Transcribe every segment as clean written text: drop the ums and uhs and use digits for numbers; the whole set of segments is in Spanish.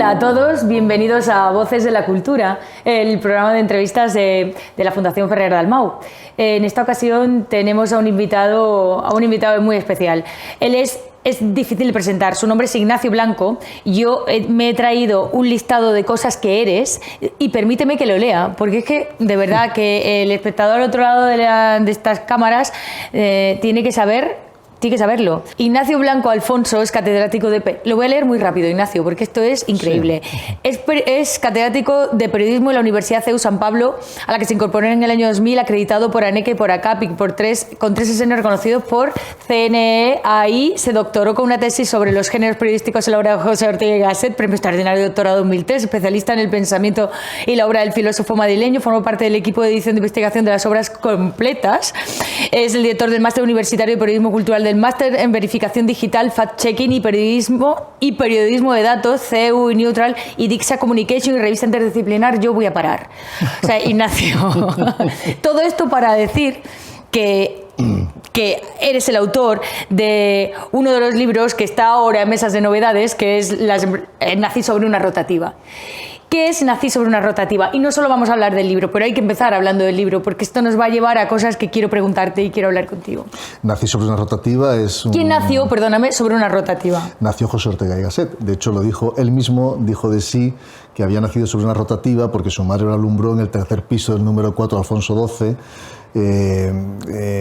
Hola a todos, bienvenidos a Voces de la Cultura, el programa de entrevistas de la Fundación Ferrer Dalmau. En esta ocasión tenemos a un invitado muy especial. Él es difícil de presentar, su nombre es Ignacio Blanco. Yo me he traído un listado de cosas que eres y permíteme que lo lea, porque es que de verdad que el espectador al otro lado de estas cámaras tiene que saberlo. Ignacio Blanco Alfonso es catedrático de... Lo voy a leer muy rápido, Ignacio, porque esto es increíble. Sí. Es catedrático de periodismo en la Universidad CEU San Pablo, a la que se incorporó en el año 2000, acreditado por ANECA y por ACAP, y con 3 SN reconocidos por CNE. Ahí se doctoró con una tesis sobre los géneros periodísticos en la obra de José Ortega y Gasset, premio extraordinario de doctorado 2003, especialista en el pensamiento y la obra del filósofo madrileño. Formó parte del equipo de edición de investigación de las obras completas. Es el director del Máster Universitario de Periodismo Cultural del Máster en Verificación Digital, Fact-Checking y Periodismo de Datos, CEU y Neutral, y Dixa Communication y Revista Interdisciplinar. Yo voy a parar. O sea, Ignacio, todo esto para decir que eres el autor de uno de los libros que está ahora en mesas de novedades, que es Nací sobre una rotativa. ¿Qué es Nací sobre una rotativa? Y no solo vamos a hablar del libro, pero hay que empezar hablando del libro, porque esto nos va a llevar a cosas que quiero preguntarte y quiero hablar contigo. Nací sobre una rotativa es ¿Quién nació, perdóname, sobre una rotativa? Nació José Ortega y Gasset. De hecho, lo dijo él mismo, dijo de sí que había nacido sobre una rotativa porque su madre lo alumbró en el tercer piso del número 4 Alfonso XII,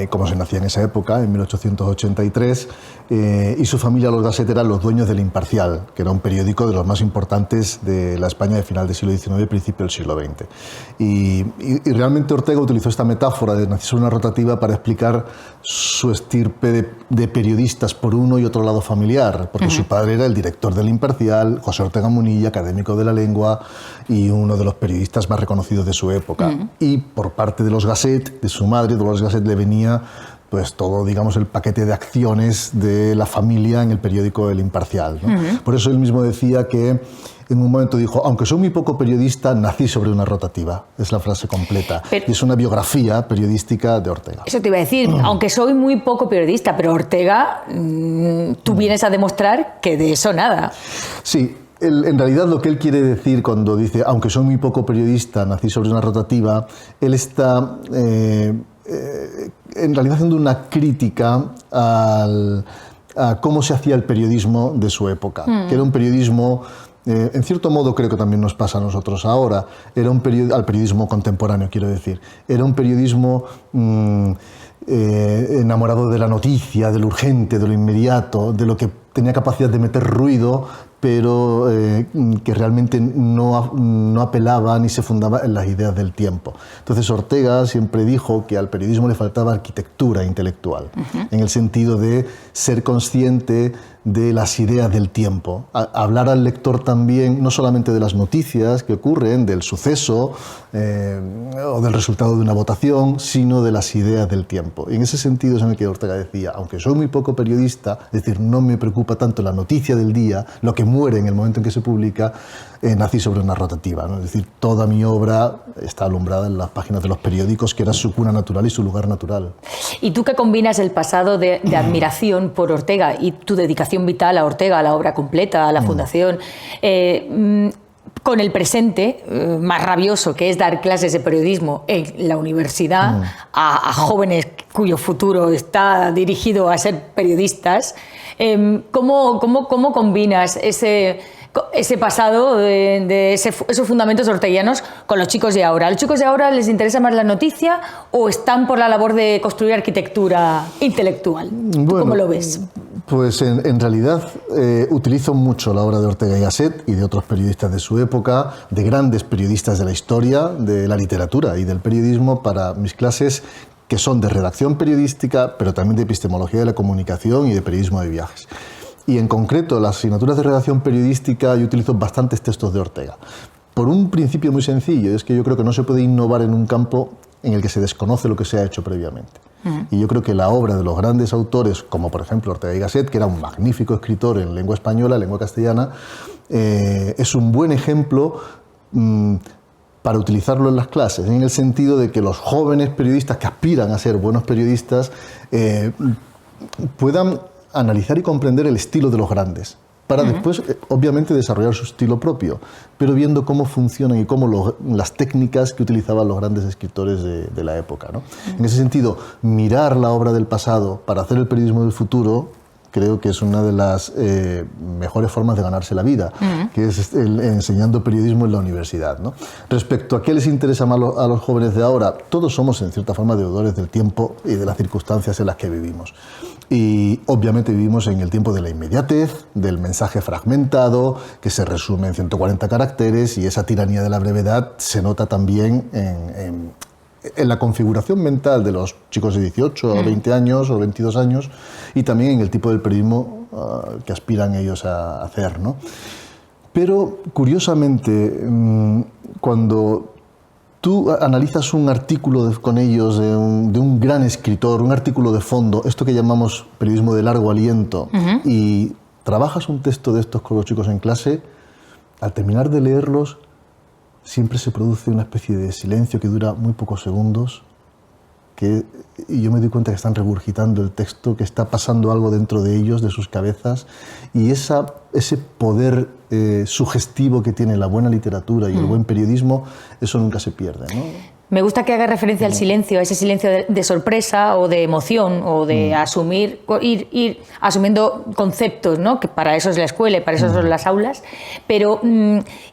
como se nacía en esa época, en 1883, y su familia, los Gasset, eran los dueños del Imparcial, que era un periódico de los más importantes de la España de final del siglo XIX y principio del siglo XX. Y realmente Ortega utilizó esta metáfora de nacer sobre una rotativa para explicar su estirpe de periodistas por uno y otro lado familiar, porque su padre era el director del Imparcial, José Ortega Munilla, académico de la lengua y uno de los periodistas más reconocidos de su época. Y por parte de los Gasset, de su madre, de los Gasset, le venía pues todo, digamos, el paquete de acciones de la familia en el periódico El Imparcial, ¿no? Por eso él mismo decía que en un momento dijo, aunque soy muy poco periodista, nací sobre una rotativa. Es la frase completa. Y es una biografía periodística de Ortega. Eso te iba a decir, aunque soy muy poco periodista, pero Ortega, tú vienes a demostrar que de eso nada. Sí. En realidad lo que él quiere decir cuando dice, aunque soy muy poco periodista, nací sobre una rotativa, él está en realidad haciendo una crítica a cómo se hacía el periodismo de su época, que era un periodismo, en cierto modo creo que también nos pasa a nosotros ahora, era al periodismo contemporáneo, quiero decir, era un periodismo enamorado de la noticia, de lo urgente, de lo inmediato, de lo que tenía capacidad de meter ruido, pero que realmente no apelaba ni se fundaba en las ideas del tiempo. Entonces Ortega siempre dijo que al periodismo le faltaba arquitectura intelectual, en el sentido de ser consciente de las ideas del tiempo, hablar al lector también, no solamente de las noticias que ocurren, del suceso o del resultado de una votación, sino de las ideas del tiempo. Y en ese sentido es en el que Ortega decía, aunque soy muy poco periodista, es decir, no me preocupa tanto la noticia del día, lo que muere en el momento en que se publica, nací sobre una rotativa, ¿no? Es decir, toda mi obra está alumbrada en las páginas de los periódicos, que era su cuna natural y su lugar natural. Y tú que combinas el pasado de admiración por Ortega y tu dedicación vital a Ortega, a la obra completa, a la Fundación, con el presente más rabioso, que es dar clases de periodismo en la universidad a jóvenes cuyo futuro está dirigido a ser periodistas, ¿cómo combinas ese pasado de esos fundamentos orteguianos con los chicos de ahora? ¿A los chicos de ahora les interesa más la noticia o están por la labor de construir arquitectura intelectual? Bueno, ¿cómo lo ves? Pues en realidad utilizo mucho la obra de Ortega y Gasset y de otros periodistas de su época, de grandes periodistas de la historia, de la literatura y del periodismo para mis clases, que son de redacción periodística, pero también de epistemología de la comunicación y de periodismo de viajes. Y en concreto, las asignaturas de redacción periodística, yo utilizo bastantes textos de Ortega. Por un principio muy sencillo, es que yo creo que no se puede innovar en un campo en el que se desconoce lo que se ha hecho previamente. Y yo creo que la obra de los grandes autores, como por ejemplo Ortega y Gasset, que era un magnífico escritor en lengua española, lengua castellana, es un buen ejemplo para utilizarlo en las clases, en el sentido de que los jóvenes periodistas que aspiran a ser buenos periodistas puedan analizar y comprender el estilo de los grandes, para después, obviamente, desarrollar su estilo propio, pero viendo cómo funcionan y cómo las técnicas que utilizaban los grandes escritores de la época, ¿no? En ese sentido, mirar la obra del pasado para hacer el periodismo del futuro creo que es una de las mejores formas de ganarse la vida, que es enseñando periodismo en la universidad, ¿no? Respecto a qué les interesa más a los jóvenes de ahora, todos somos en cierta forma deudores del tiempo y de las circunstancias en las que vivimos. Y obviamente vivimos en el tiempo de la inmediatez, del mensaje fragmentado, que se resume en 140 caracteres, y esa tiranía de la brevedad se nota también en la configuración mental de los chicos de 18 o 20 años o 22 años, y también en el tipo de periodismo que aspiran ellos a hacer, ¿no? Pero, curiosamente, cuando tú analizas un artículo con ellos de un gran escritor, un artículo de fondo, esto que llamamos periodismo de largo aliento, y trabajas un texto de estos con los chicos en clase, al terminar de leerlos, siempre se produce una especie de silencio que dura muy pocos segundos, y yo me doy cuenta que están regurgitando el texto, que está pasando algo dentro de ellos, de sus cabezas, y ese poder sugestivo que tiene la buena literatura y el buen periodismo, eso nunca se pierde, ¿no? Me gusta que haga referencia al silencio, a ese silencio de sorpresa o de emoción o de asumir, ir asumiendo conceptos, ¿no? Que para eso es la escuela y para eso son las aulas, pero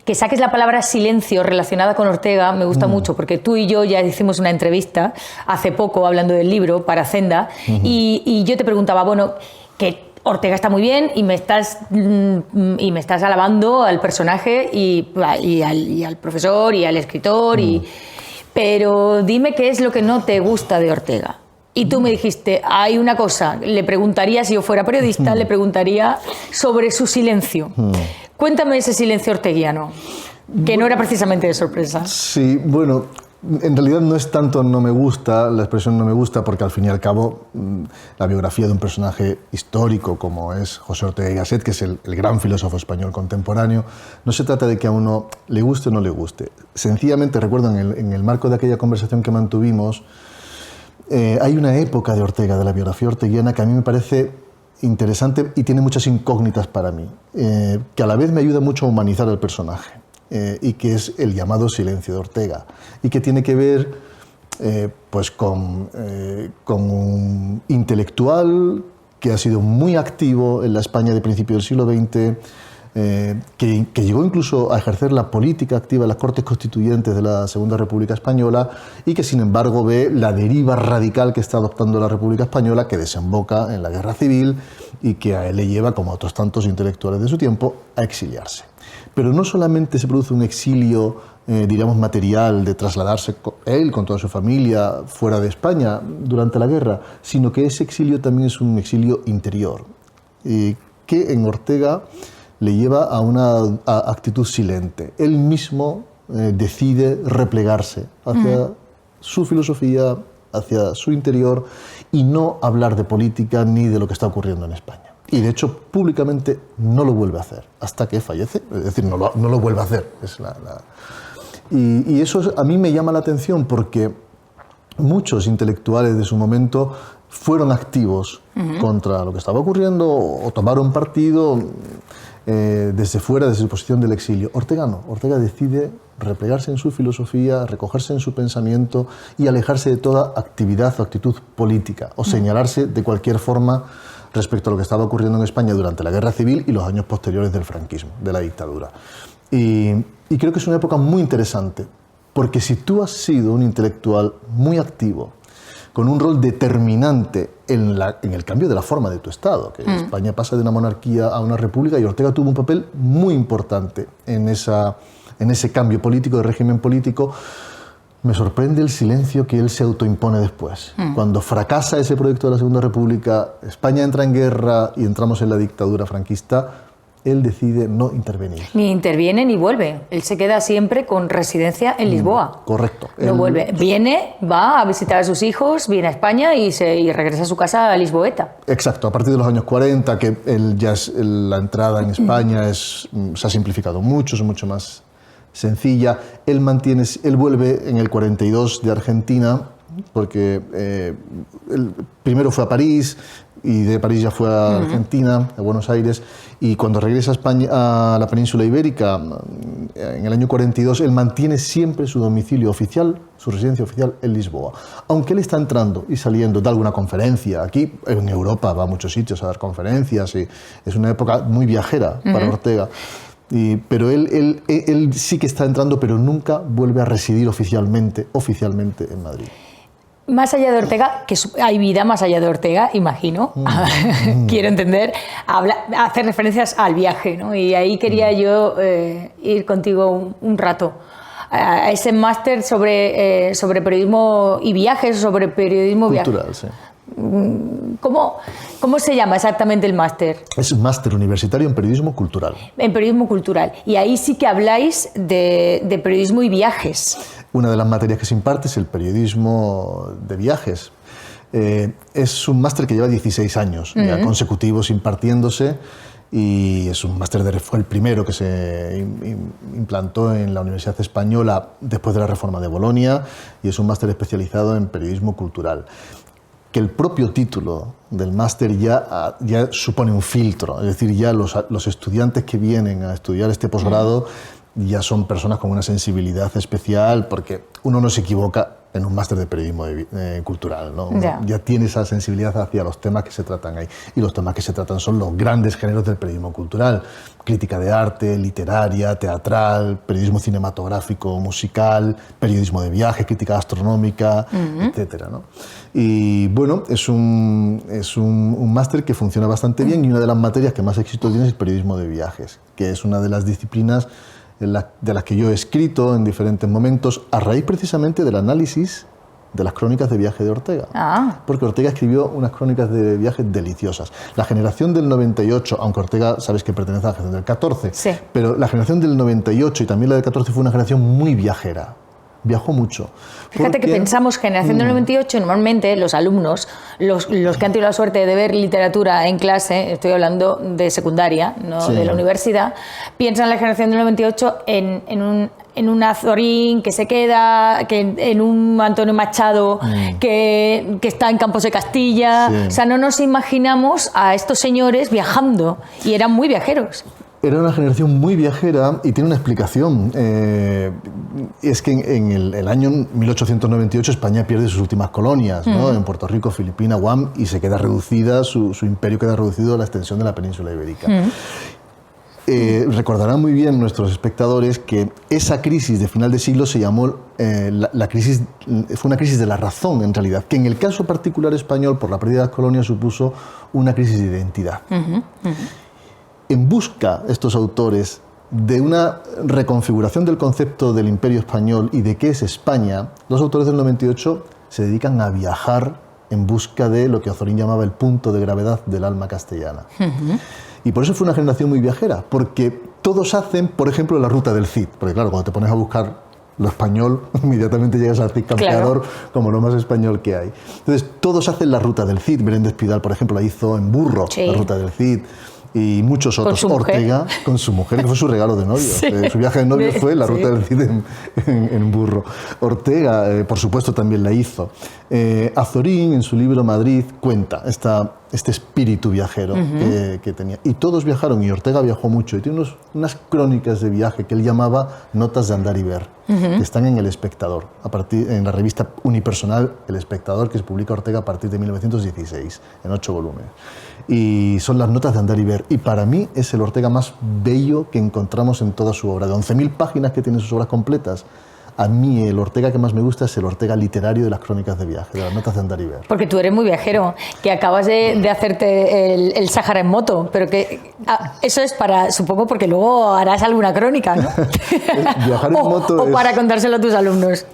que saques la palabra silencio relacionada con Ortega me gusta mucho, porque tú y yo ya hicimos una entrevista hace poco hablando del libro para Zenda, y yo te preguntaba, bueno, que Ortega está muy bien y me estás alabando al personaje y al profesor y al escritor, pero dime qué es lo que no te gusta de Ortega. Y tú me dijiste, hay una cosa, le preguntaría, si yo fuera periodista, le preguntaría sobre su silencio. Cuéntame ese silencio orteguiano, que no era precisamente de sorpresa. Sí, bueno, en realidad no es tanto no me gusta, la expresión no me gusta, porque al fin y al cabo la biografía de un personaje histórico como es José Ortega y Gasset, que es el gran filósofo español contemporáneo, no se trata de que a uno le guste o no le guste. Sencillamente, recuerdo en el marco de aquella conversación que mantuvimos, hay una época de Ortega, de la biografía orteguiana, que a mí me parece interesante y tiene muchas incógnitas para mí, que a la vez me ayuda mucho a humanizar al personaje. Y que es el llamado silencio de Ortega, y que tiene que ver pues con un intelectual que ha sido muy activo en la España de principios del siglo XX, que llegó incluso a ejercer la política activa en las Cortes Constituyentes de la Segunda República Española, y que sin embargo ve la deriva radical que está adoptando la República Española, que desemboca en la Guerra Civil y que a él le lleva, como a otros tantos intelectuales de su tiempo, a exiliarse. Pero no solamente se produce un exilio, diríamos, material, de trasladarse él con toda su familia fuera de España durante la guerra, sino que ese exilio también es un exilio interior, que en Ortega le lleva a una actitud silente. Él mismo decide replegarse hacia su filosofía, hacia su interior, y no hablar de política ni de lo que está ocurriendo en España. Y de hecho, públicamente no lo vuelve a hacer hasta que fallece. Es decir, no lo vuelve a hacer. Y eso a mí me llama la atención, porque muchos intelectuales de su momento fueron activos contra lo que estaba ocurriendo, o tomaron partido desde fuera, desde su posición del exilio. Ortega no. Ortega decide replegarse en su filosofía, recogerse en su pensamiento y alejarse de toda actividad o actitud política, o señalarse de cualquier forma respecto a lo que estaba ocurriendo en España durante la Guerra Civil y los años posteriores del franquismo, de la dictadura. Y creo que es una época muy interesante, porque si tú has sido un intelectual muy activo, con un rol determinante en el cambio de la forma de tu Estado, que España pasa de una monarquía a una república, y Ortega tuvo un papel muy importante en ese cambio político, de régimen político, me sorprende el silencio que él se autoimpone después. Cuando fracasa ese proyecto de la Segunda República, España entra en guerra y entramos en la dictadura franquista, él decide no intervenir. Ni interviene ni vuelve. Él se queda siempre con residencia en Lisboa. Correcto. No vuelve. Viene, va a visitar a sus hijos, viene a España y regresa a su casa a Lisboeta. Exacto. A partir de los años 40, que la entrada en España se ha simplificado mucho, es mucho más sencilla. Él vuelve en el 42 de Argentina, porque él primero fue a París, y de París ya fue a Argentina, a Buenos Aires, y cuando regresa a España, a la península ibérica, en el año 42, él mantiene siempre su domicilio oficial, su residencia oficial en Lisboa. Aunque él está entrando y saliendo, da alguna conferencia, aquí en Europa va a muchos sitios a dar conferencias, y es una época muy viajera para Ortega. Pero él sí que está entrando, pero nunca vuelve a residir oficialmente en Madrid. Más allá de Ortega, que hay vida más allá de Ortega, imagino, quiero entender, hacer referencias al viaje, ¿no? Y ahí quería yo ir contigo un rato a ese máster sobre periodismo y viajes, sobre periodismo cultural, sí. ¿Cómo se llama exactamente el máster? Es un máster universitario en periodismo cultural. En periodismo cultural. Y ahí sí que habláis de periodismo y viajes. Una de las materias que se imparte es el periodismo de viajes. Es un máster que lleva 16 años ya consecutivos impartiéndose, y es un máster fue el primero que se implantó en la Universidad Española después de la reforma de Bolonia, y es un máster especializado en periodismo cultural. Que el propio título del máster ya supone un filtro, es decir, ya los estudiantes que vienen a estudiar este posgrado ya son personas con una sensibilidad especial, porque uno no se equivoca en un máster de periodismo cultural, ¿no? Ya tiene esa sensibilidad hacia los temas que se tratan ahí, y los temas que se tratan son los grandes géneros del periodismo cultural: crítica de arte, literaria, teatral, periodismo cinematográfico, musical, periodismo de viajes, crítica gastronómica, etcétera, ¿no? Y bueno, es un máster que funciona bastante bien, y una de las materias que más éxito tiene es el periodismo de viajes, que es una de las disciplinas de las que yo he escrito en diferentes momentos, a raíz precisamente del análisis de las crónicas de viaje de Ortega. Porque Ortega escribió unas crónicas de viaje deliciosas. La generación del 98, aunque Ortega, sabes que pertenece a la generación del 14, sí, pero la generación del 98 y también la del 14 fue una generación muy viajera. Viajó mucho. Fíjate que pensamos generación del 98, normalmente los alumnos, los que han tenido la suerte de ver literatura en clase, estoy hablando de secundaria, no de la universidad, piensan en la generación del 98 en un Azorín que se queda, en un Antonio Machado que está en Campos de Castilla. O sea, no nos imaginamos a estos señores viajando, y eran muy viajeros. Era una generación muy viajera, y tiene una explicación. Es que en el año 1898 España pierde sus últimas colonias, ¿no? En Puerto Rico, Filipinas, Guam, y se queda reducida, su imperio queda reducido a la extensión de la península ibérica. Recordarán muy bien nuestros espectadores que esa crisis de final de siglo se llamó fue una crisis de la razón, en realidad, que en el caso particular español, por la pérdida de las colonias, supuso una crisis de identidad. En busca, estos autores, de una reconfiguración del concepto del Imperio Español y de qué es España, los autores del 98 se dedican a viajar en busca de lo que Azorín llamaba el punto de gravedad del alma castellana. Y por eso fue una generación muy viajera, porque todos hacen, por ejemplo, la ruta del Cid, porque claro, cuando te pones a buscar lo español, inmediatamente llegas al Cid Campeador, como lo más español que hay. Entonces, todos hacen la ruta del Cid. Belén de Espidal, por ejemplo, la hizo en burro, la ruta del Cid. Y muchos otros. Ortega, con su mujer, que fue su regalo de novio. Su viaje de novio fue la ruta del Cid en burro. Ortega, por supuesto, también la hizo. Azorín, en su libro Madrid, cuenta este espíritu viajero que tenía. Y todos viajaron, y Ortega viajó mucho. Y tiene unas crónicas de viaje que él llamaba Notas de andar y ver, que están en El Espectador, en la revista unipersonal El Espectador, que se publica Ortega a partir de 1916, en 8 volúmenes. Y son las notas de andar y ver. Y para mí es el Ortega más bello que encontramos en toda su obra. De 11.000 páginas que tiene sus obras completas, a mí el Ortega que más me gusta es el Ortega literario de las crónicas de viaje, de las notas de andar y ver. Porque tú eres muy viajero, que acabas de hacerte el Sáhara en moto, pero que eso es para, supongo, porque luego harás alguna crónica, ¿no? Viajar en moto o para contárselo a tus alumnos.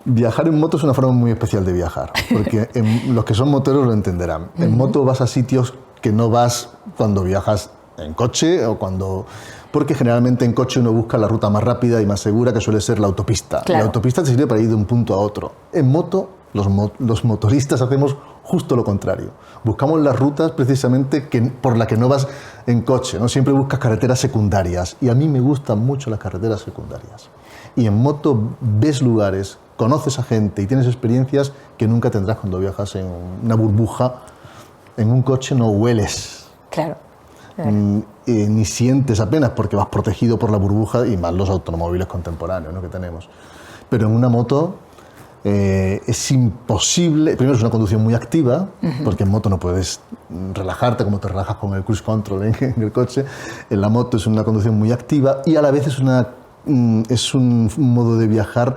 Viajar en moto es una forma muy especial de viajar, porque los que son moteros lo entenderán. En moto vas a sitios que no vas cuando viajas en coche o cuando... Porque generalmente en coche uno busca la ruta más rápida y más segura, que suele ser la autopista. Claro. La autopista te sirve para ir de un punto a otro. En moto, los motoristas hacemos justo lo contrario. Buscamos las rutas precisamente por las que no vas en coche, ¿no? Siempre buscas carreteras secundarias. Y a mí me gustan mucho las carreteras secundarias. Y en moto ves lugares, conoces a gente y tienes experiencias que nunca tendrás cuando viajas en una burbuja En un coche no hueles. Claro. Ni sientes apenas porque vas protegido por la burbuja y más los automóviles contemporáneos, ¿no?, que tenemos. Pero en una moto es imposible. Primero, es una conducción muy activa, porque en moto no puedes relajarte como te relajas con el cruise control en el coche. En la moto es una conducción muy activa y a la vez es un modo de viajar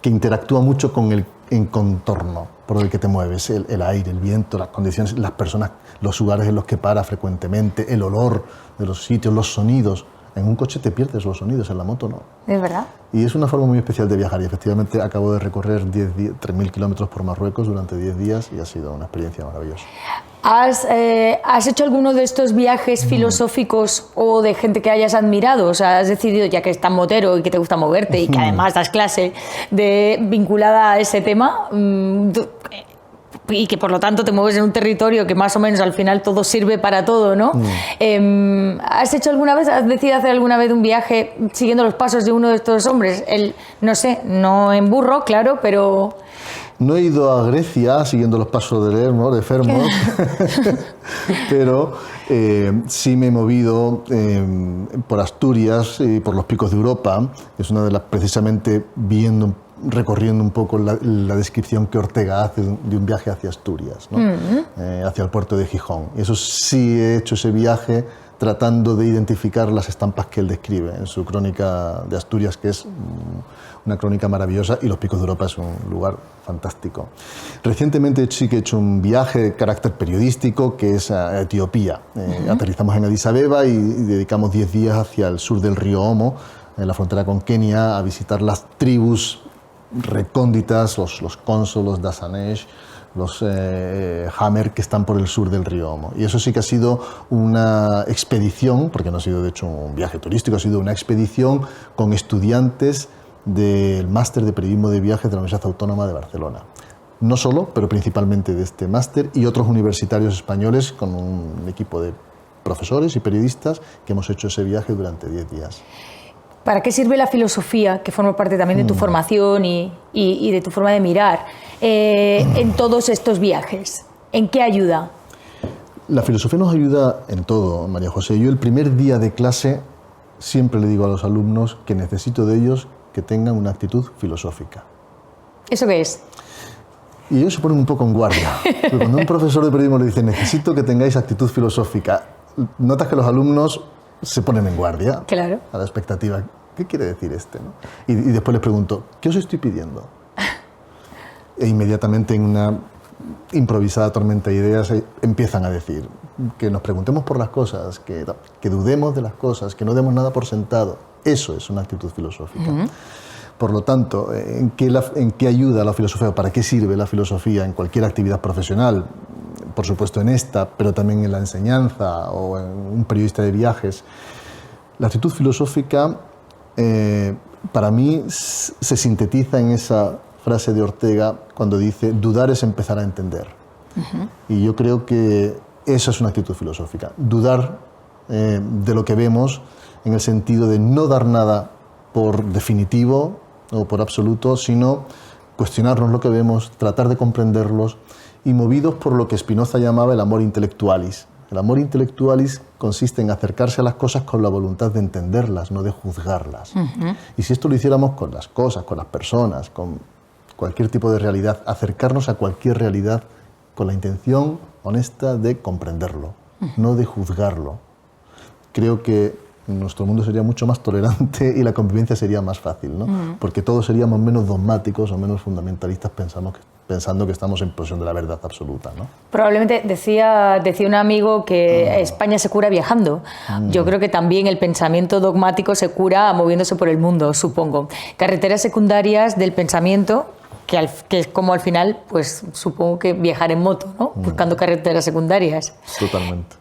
que interactúa mucho con el contorno por el que te mueves, el aire, el viento, las condiciones, las personas, los lugares en los que paras frecuentemente, el olor de los sitios, los sonidos. En un coche te pierdes los sonidos, en la moto no. ¿Es verdad? Y es una forma muy especial de viajar y efectivamente acabo de recorrer 3.000 kilómetros por Marruecos durante 10 días y ha sido una experiencia maravillosa. ¿Has hecho alguno de estos viajes filosóficos o de gente que hayas admirado? O sea, has decidido, ya que eres tan motero y que te gusta moverte y que además das clase vinculada a ese tema, y que por lo tanto te mueves en un territorio que más o menos al final todo sirve para todo, ¿no? ¿Has decidido hacer alguna vez un viaje siguiendo los pasos de uno de estos hombres? No sé, no en burro, claro, pero... No he ido a Grecia siguiendo los pasos de Fermos, pero sí me he movido por Asturias y por los picos de Europa. Es una de las, precisamente recorriendo un poco la descripción que Ortega hace de un viaje hacia Asturias, ¿no? Hacia el puerto de Gijón. Y eso sí he hecho ese viaje tratando de identificar las estampas que él describe en su crónica de Asturias, que es una crónica maravillosa, y los picos de Europa es un lugar fantástico. Recientemente sí que he hecho un viaje de carácter periodístico, que es a Etiopía. Aterrizamos en Addis Abeba y dedicamos 10 días hacia el sur del río Omo, en la frontera con Kenia, a visitar las tribus recónditas, los Konso, los Dasanesh, los Hamer, que están por el sur del río Omo. Y eso sí que ha sido una expedición, porque no ha sido de hecho un viaje turístico, ha sido una expedición con estudiantes del máster de periodismo de viajes de la Universidad Autónoma de Barcelona. No solo, pero principalmente de este máster y otros universitarios españoles con un equipo de profesores y periodistas que hemos hecho ese viaje durante 10 días. ¿Para qué sirve la filosofía, que forma parte también de tu formación y de tu forma de mirar, en todos estos viajes? ¿En qué ayuda? La filosofía nos ayuda en todo, María José. Yo el primer día de clase siempre le digo a los alumnos que necesito de ellos que tengan una actitud filosófica. ¿Eso qué es? Y ellos se ponen un poco en guardia. Porque cuando un profesor de periodismo le dice necesito que tengáis actitud filosófica, notas que los alumnos se ponen en guardia, claro, a la expectativa. ¿Qué quiere decir este, no? Y después les pregunto, ¿qué os estoy pidiendo? E inmediatamente en una improvisada tormenta de ideas empiezan a decir que nos preguntemos por las cosas, que dudemos de las cosas, que no demos nada por sentado. Eso es una actitud filosófica. Por lo tanto, ¿en qué ayuda la filosofía? ¿Para qué sirve la filosofía en cualquier actividad profesional? Por supuesto en esta, pero también en la enseñanza o en un periodista de viajes. La actitud filosófica, para mí, se sintetiza en esa frase de Ortega cuando dice dudar es empezar a entender. Y yo creo que esa es una actitud filosófica. Dudar de lo que vemos en el sentido de no dar nada por definitivo o por absoluto, sino cuestionarnos lo que vemos, tratar de comprenderlos y movidos por lo que Spinoza llamaba el amor intellectualis. El amor intellectualis consiste en acercarse a las cosas con la voluntad de entenderlas, no de juzgarlas. Y si esto lo hiciéramos con las cosas, con las personas, con cualquier tipo de realidad, acercarnos a cualquier realidad con la intención honesta de comprenderlo, no de juzgarlo. Creo que nuestro mundo sería mucho más tolerante y la convivencia sería más fácil, ¿no? Porque todos seríamos menos dogmáticos o menos fundamentalistas pensando que estamos en posesión de la verdad absoluta, ¿no? Probablemente decía un amigo que España se cura viajando. Yo creo que también el pensamiento dogmático se cura moviéndose por el mundo, supongo. Carreteras secundarias del pensamiento, que es como al final, pues supongo que viajar en moto, ¿no? Buscando carreteras secundarias. Totalmente.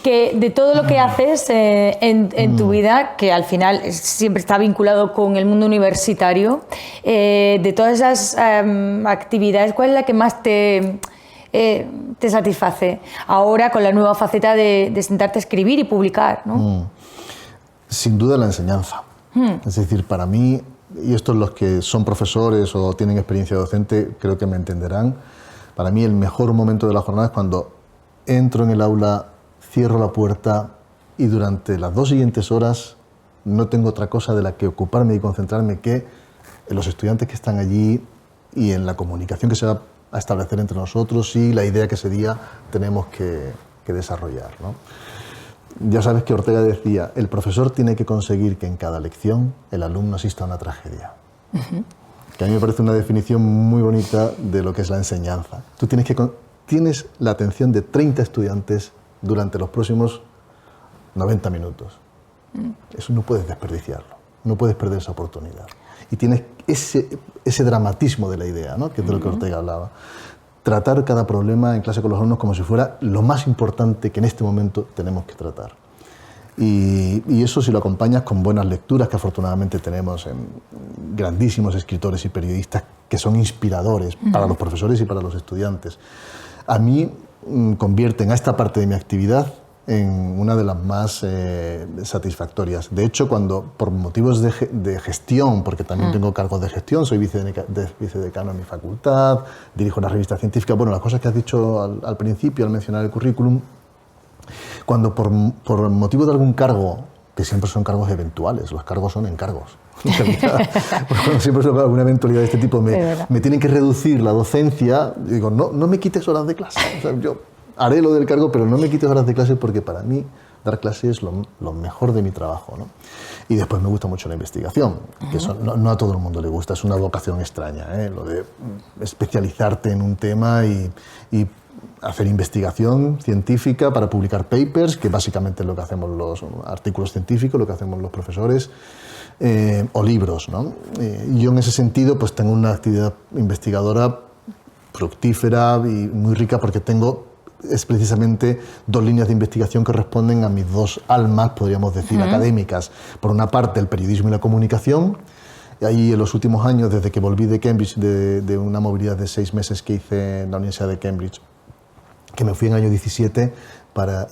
Que de todo lo que haces en tu vida, que al final siempre está vinculado con el mundo universitario, de todas esas actividades, ¿cuál es la que más te satisface ahora con la nueva faceta de sentarte a escribir y publicar, ¿no? Sin duda la enseñanza. Es decir, para mí, y estos los que son profesores o tienen experiencia docente creo que me entenderán, Para mí el mejor momento de la jornada es cuando entro en el aula, cierro la puerta y durante las 2 siguientes horas no tengo otra cosa de la que ocuparme y concentrarme que en los estudiantes que están allí y en la comunicación que se va a establecer entre nosotros y la idea que ese día tenemos que desarrollar, ¿no? Ya sabes que Ortega decía, el profesor tiene que conseguir que en cada lección el alumno asista a una tragedia. Que a mí me parece una definición muy bonita de lo que es la enseñanza. Tú tienes la atención de 30 estudiantes durante los próximos 90 minutos. Eso no puedes desperdiciarlo, no puedes perder esa oportunidad. Y tienes ese dramatismo de la idea, ¿no? Que es de lo que Ortega hablaba. Tratar cada problema en clase con los alumnos como si fuera lo más importante que en este momento tenemos que tratar. Y eso si lo acompañas con buenas lecturas, que afortunadamente tenemos en grandísimos escritores y periodistas que son inspiradores para los profesores y para los estudiantes. A mí convierten a esta parte de mi actividad en una de las más satisfactorias. De hecho, cuando por motivos de gestión, porque también tengo cargos de gestión, soy vicedecano en mi facultad, dirijo una revista científica, bueno, las cosas que has dicho al principio, al mencionar el currículum, cuando por motivo de algún cargo, que siempre son cargos eventuales, los cargos son encargos, cuando siempre son alguna eventualidad de este tipo, me tienen que reducir la docencia, digo, no me quites horas de clase, o sea, yo haré lo del cargo, pero no me quites horas de clase porque para mí dar clase es lo mejor de mi trabajo, ¿no? Y después me gusta mucho la investigación, que eso no a todo el mundo le gusta, es una vocación extraña, lo de especializarte en un tema y hacer investigación científica para publicar papers, que básicamente es lo que hacemos los artículos científicos, lo que hacemos los profesores, o libros, ¿no? Yo en ese sentido pues tengo una actividad investigadora fructífera y muy rica porque es precisamente 2 líneas de investigación que responden a mis 2 almas, podríamos decir, académicas. Por una parte, el periodismo y la comunicación. Y ahí en los últimos años, desde que volví de Cambridge, de una movilidad de 6 meses que hice en la Universidad de Cambridge, que me fui en el año 17 para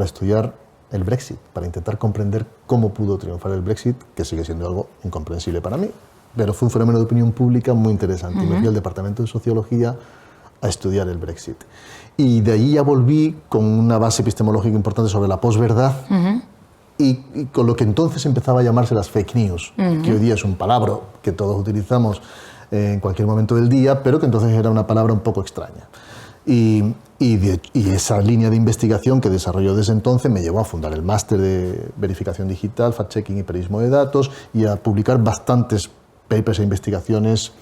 estudiar el Brexit, para intentar comprender cómo pudo triunfar el Brexit, que sigue siendo algo incomprensible para mí, pero fue un fenómeno de opinión pública muy interesante. Me fui al Departamento de Sociología a estudiar el Brexit. Y de ahí ya volví con una base epistemológica importante sobre la posverdad y con lo que entonces empezaba a llamarse las fake news, que hoy día es un palabra que todos utilizamos en cualquier momento del día, pero que entonces era una palabra un poco extraña. Y esa línea de investigación que desarrolló desde entonces me llevó a fundar el máster de verificación digital, fact-checking y periodismo de datos y a publicar bastantes papers e investigaciones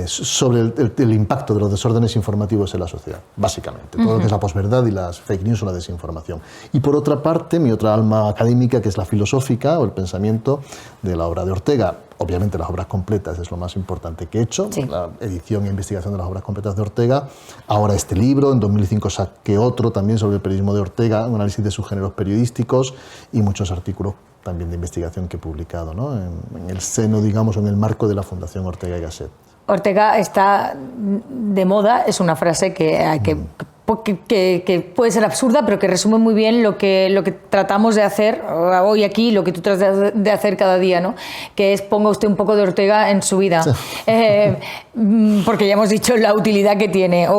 sobre el impacto de los desórdenes informativos en la sociedad, básicamente. Todo lo que es la posverdad y las fake news o la desinformación. Y por otra parte, mi otra alma académica, que es la filosófica o el pensamiento de la obra de Ortega. Obviamente las obras completas es lo más importante que he hecho, la edición e investigación de las obras completas de Ortega. Ahora este libro, en 2005 saqué otro también sobre el periodismo de Ortega, un análisis de sus géneros periodísticos y muchos artículos también de investigación que he publicado, ¿no? en el seno, digamos, en el marco de la Fundación Ortega y Gasset. Ortega está de moda, es una frase que puede ser absurda, pero que resume muy bien lo que tratamos de hacer hoy aquí, lo que tú tratas de hacer cada día, ¿no? Que es ponga usted un poco de Ortega en su vida, porque ya hemos dicho la utilidad que tiene,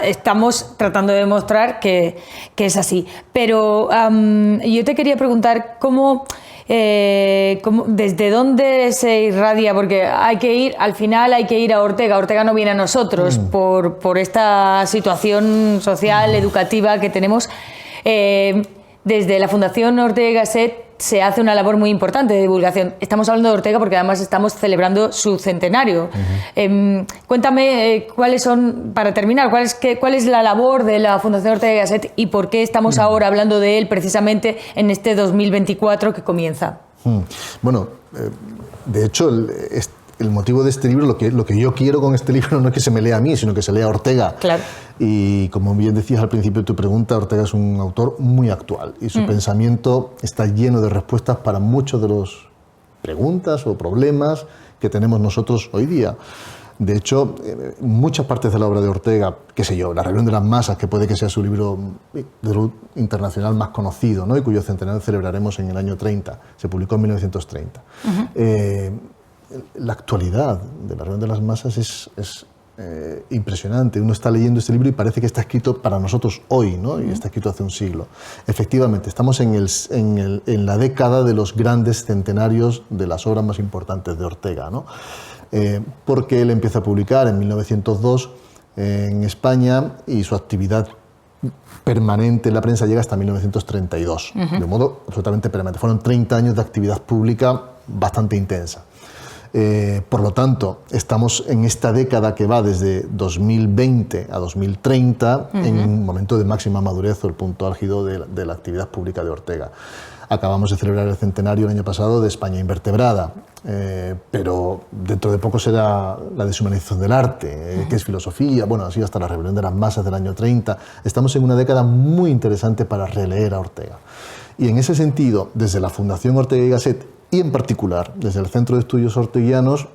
estamos tratando de demostrar que es así. Pero yo te quería preguntar ¿desde dónde se irradia? Porque al final hay que ir a Ortega. Ortega no viene a nosotros por esta situación social, educativa que tenemos. Desde la Fundación Ortega y Gasset se hace una labor muy importante de divulgación. Estamos hablando de Ortega porque además estamos celebrando su centenario. Cuéntame cuáles son, para terminar, cuál es la labor de la Fundación Ortega y Gasset y por qué estamos ahora hablando de él precisamente en este 2024 que comienza. Bueno, de hecho, el motivo de este libro, lo que yo quiero con este libro no es que se me lea a mí, sino que se lea a Ortega. Claro. Y como bien decías al principio de tu pregunta, Ortega es un autor muy actual y su pensamiento está lleno de respuestas para muchos de los preguntas o problemas que tenemos nosotros hoy día. De hecho, muchas partes de la obra de Ortega, qué sé yo, La rebelión de las masas, que puede que sea su libro internacional más conocido, ¿no? Y cuyo centenario celebraremos en el año 30, se publicó en 1930. la actualidad de la reunión de las masas es impresionante. Uno está leyendo este libro y parece que está escrito para nosotros hoy, ¿no? Y está escrito hace un siglo. Efectivamente, estamos en la década de los grandes centenarios de las obras más importantes de Ortega, ¿no? Porque él empieza a publicar en 1902 en España y su actividad permanente en la prensa llega hasta 1932, de modo absolutamente permanente. Fueron 30 años de actividad pública bastante intensa. Por lo tanto, estamos en esta década que va desde 2020 a 2030 en un momento de máxima madurez o el punto álgido de la actividad pública de Ortega. Acabamos de celebrar el centenario el año pasado de España invertebrada, pero dentro de poco será la deshumanización del arte, que es filosofía, bueno, así hasta la rebelión de las masas del año 30. Estamos en una década muy interesante para releer a Ortega. Y en ese sentido, desde la Fundación Ortega y Gasset, y en particular desde el Centro de Estudios Orteguianos,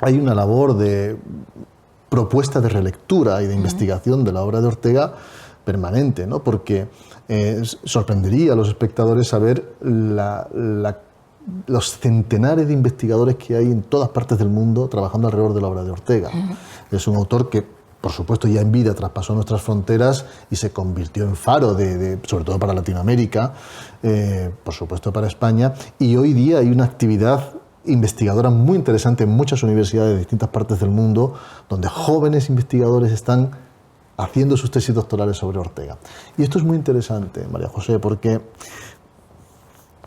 hay una labor de propuesta de relectura y de investigación de la obra de Ortega permanente, ¿no? Porque sorprendería a los espectadores saber los centenares de investigadores que hay en todas partes del mundo trabajando alrededor de la obra de Ortega. Es un autor que, por supuesto, ya en vida traspasó nuestras fronteras y se convirtió en faro, sobre todo para Latinoamérica, por supuesto para España, y hoy día hay una actividad investigadora muy interesante en muchas universidades de distintas partes del mundo, donde jóvenes investigadores están haciendo sus tesis doctorales sobre Ortega. Y esto es muy interesante, María José, porque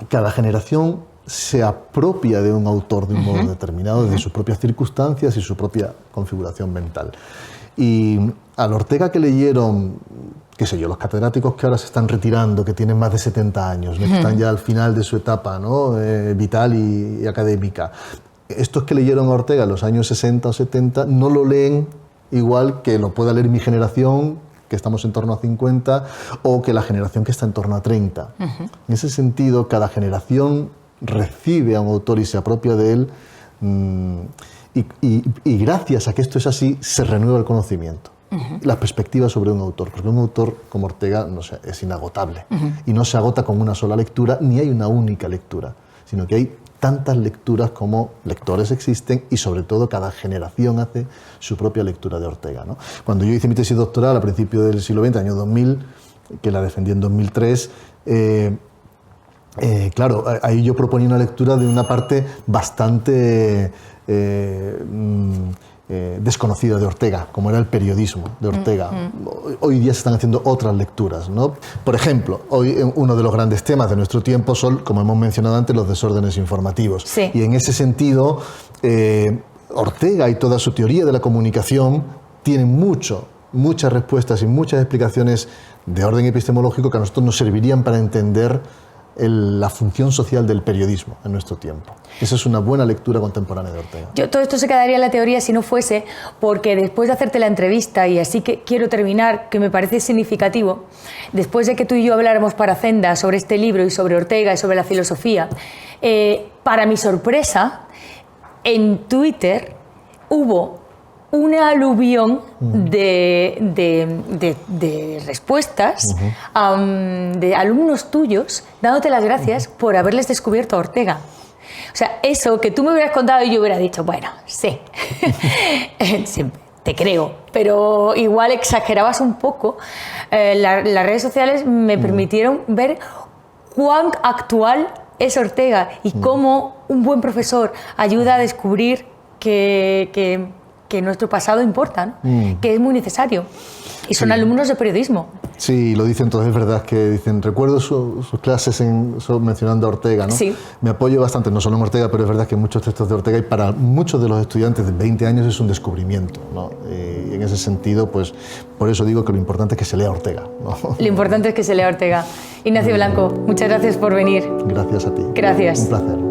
cada generación se apropia de un autor de un modo determinado, desde sus propias circunstancias y su propia configuración mental. Y al Ortega que leyeron, qué sé yo, los catedráticos que ahora se están retirando, que tienen más de 70 años, ¿no? Que están ya al final de su etapa, ¿no? Vital y académica. Estos que leyeron a Ortega en los años 60 o 70 no lo leen igual que lo pueda leer mi generación, que estamos en torno a 50, o que la generación que está en torno a 30. En ese sentido, cada generación recibe a un autor y se apropia de él, y gracias a que esto es así, se renueva el conocimiento, la perspectiva sobre un autor, porque un autor como Ortega, no sé, es inagotable, y no se agota con una sola lectura, ni hay una única lectura, sino que hay tantas lecturas como lectores existen, y sobre todo cada generación hace su propia lectura de Ortega, ¿no? Cuando yo hice mi tesis doctoral a principios del siglo XX, año 2000, que la defendí en 2003, claro, ahí yo proponía una lectura de una parte bastante desconocida de Ortega, como era el periodismo de Ortega. Hoy día se están haciendo otras lecturas, ¿no? Por ejemplo, hoy uno de los grandes temas de nuestro tiempo son, como hemos mencionado antes, los desórdenes informativos. Sí. Y en ese sentido, Ortega y toda su teoría de la comunicación tienen muchas respuestas y muchas explicaciones de orden epistemológico que a nosotros nos servirían para entender la función social del periodismo en nuestro tiempo. Esa es una buena lectura contemporánea de Ortega. Todo esto se quedaría en la teoría si no fuese porque después de hacerte la entrevista, y así que quiero terminar, que me parece significativo, después de que tú y yo habláramos para Zenda sobre este libro y sobre Ortega y sobre la filosofía, para mi sorpresa, en Twitter hubo una aluvión de respuestas de alumnos tuyos dándote las gracias por haberles descubierto a Ortega. O sea, eso que tú me hubieras contado y yo hubiera dicho, bueno, sí, sí, te creo, pero igual exagerabas un poco. Las redes sociales me permitieron ver cuán actual es Ortega y cómo un buen profesor ayuda a descubrir que nuestro pasado importa, ¿no? Que es muy necesario. Y son alumnos de periodismo. Sí, lo dicen todos, es verdad que dicen, recuerdo sus clases mencionando a Ortega, ¿no? Sí. Me apoyo bastante, no solo en Ortega, pero es verdad que muchos textos de Ortega, y para muchos de los estudiantes de 20 años es un descubrimiento, ¿no? Y en ese sentido, pues, por eso digo que lo importante es que se lea Ortega, ¿no? Lo importante es que se lea Ortega. Ignacio Blanco, muchas gracias por venir. Gracias a ti. Gracias. Un placer.